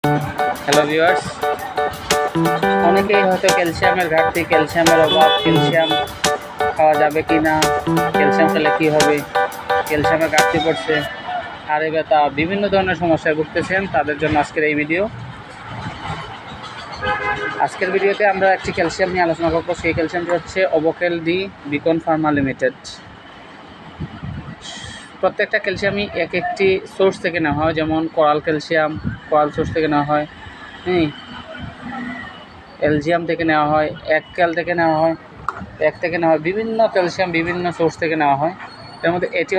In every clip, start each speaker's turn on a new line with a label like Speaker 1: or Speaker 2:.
Speaker 1: Hello viewers, অনেকেই হয়তো ক্যালসিয়ামের ঘাটতি, ক্যালসিয়ামের অভাব, ক্যালসিয়াম খাওয়া যাবে কি না, ক্যালসিয়াম খেলে কী হবে, ক্যালসিয়ামের ঘাটতি পড়ছে, হাড়ে ব্যথা, বিভিন্ন ধরনের সমস্যায় ভুগতেছেন। তাদের জন্য আজকের এই ভিডিও। আজকের ভিডিওতে আমরা একটি ক্যালসিয়াম নিয়ে আলোচনা করব। সেই ক্যালসিয়ামটি হচ্ছে অবোকেল ডি বিকন ফার্মা লিমিটেড। প্রত্যেকটা ক্যালসিয়ামই এক একটি সোর্স থেকে নেওয়া হয়, যেমন কোরাল ক্যালসিয়াম কোরাল সোর্স থেকে নেওয়া হয়, এলজিয়াম থেকে নেওয়া হয়, ক্যাল থেকে নেওয়া হয়, থেকে নেওয়া হয়, বিভিন্ন ক্যালসিয়াম বিভিন্ন সোর্স থেকে নেওয়া হয়। এর মধ্যে একটি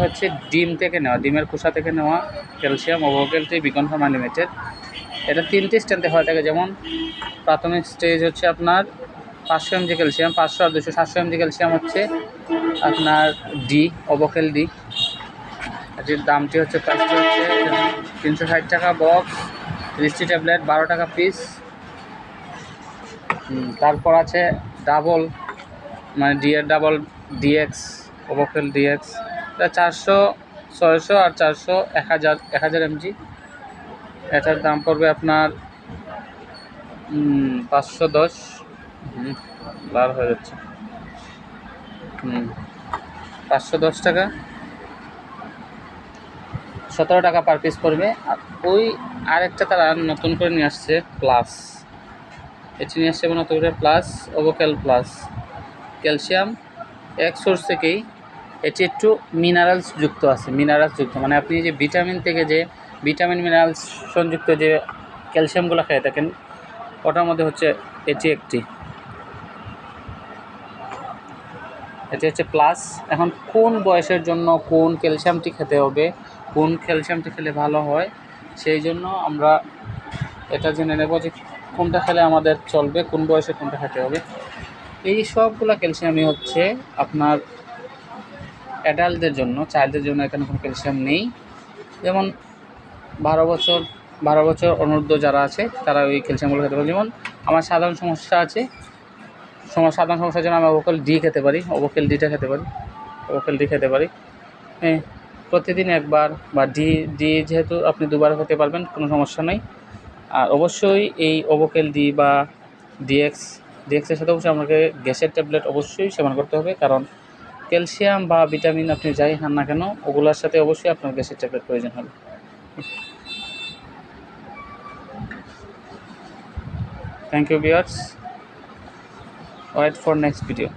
Speaker 1: হচ্ছে ডিম থেকে নেওয়া, ডিমের খোসা থেকে নেওয়া ক্যালসিয়াম অবোকেল ডি বিকন ফার্মা লিমিটেড। এটা 3টি স্ট্যান্ডে হয়ে থাকে। যেমন প্রাথমিক স্টেজ হচ্ছে আপনার 500 mg ক্যালসিয়াম, 500 আর 200 700 mg ক্যালসিয়াম হচ্ছে আপনার ডি অবোকেল ডি। এটির দামটি হচ্ছে, প্রাইসটি হচ্ছে 360 টাকা বক্স, 30টি ট্যাবলেট 12 টাকা পিস। তারপর আছে ডাবল, মানে ডাবল ডিএক্স অবোকেল ডিএক্স। এটা 400 600 আর 400 1000 mg। এটার দাম পড়বে আপনার 510 বার হয়ে যাচ্ছে 510 টাকা, 17 টাকা পার পিস পড়বে। আর ওই আরেকটা তারা নতুন করে নিয়ে আসছে প্লাস, এটি নিয়ে আসছে নতুন করে প্লাস অবোকেল প্লাস ক্যালসিয়াম এক সোর্স থেকেই। এটি একটু মিনারেলস যুক্ত আছে, মানে আপনি যে ভিটামিন থেকে যে ভিটামিন মিনারেলস সংযুক্ত যে ক্যালসিয়ামগুলো খেয়ে থাকেন, ওটার মধ্যে হচ্ছে এটি হচ্ছে প্লাস। এখন কোন বয়সের জন্য কোন ক্যালসিয়ামটি খেতে হবে, কোন ক্যালসিয়ামটি খেলে ভালো হয়, সেই জন্য আমরা এটা জেনে নেব যে কোনটা খেলে আমাদের চলবে, কোন বয়সে কোনটা খেতে হবে। এই সবগুলো ক্যালসিয়ামই হচ্ছে আপনার অ্যাডাল্টদের জন্য, চাইল্ডদের জন্য এখানে কোনো ক্যালসিয়াম নেই। যেমন 12 বছর অনূর্ধ্ব যারা আছে তারা ওই ক্যালসিয়ামগুলো খেতে পারে। যেমন আমার সাধারণ সমস্যার জন্য আমি অবোকেল ডি খেতে পারি, অবোকেল ডি খেতে পারি। প্রতিদিন একবার, বা ডি যেহেতু আপনি দুবার খেতে পারবেন, কোনো সমস্যা নেই। আর অবশ্যই এই অবোকেল ডি বা ডিএক্সের সাথে অবশ্যই আমাকে গ্যাসের ট্যাবলেট অবশ্যই সেবন করতে হবে, কারণ ক্যালসিয়াম বা ভিটামিন আপনি যাই খান না কেন, ওগুলোর সাথে অবশ্যই আপনার গ্যাসের ট্যাবলেট প্রয়োজন হবে। Thank you viewers, wait for next video.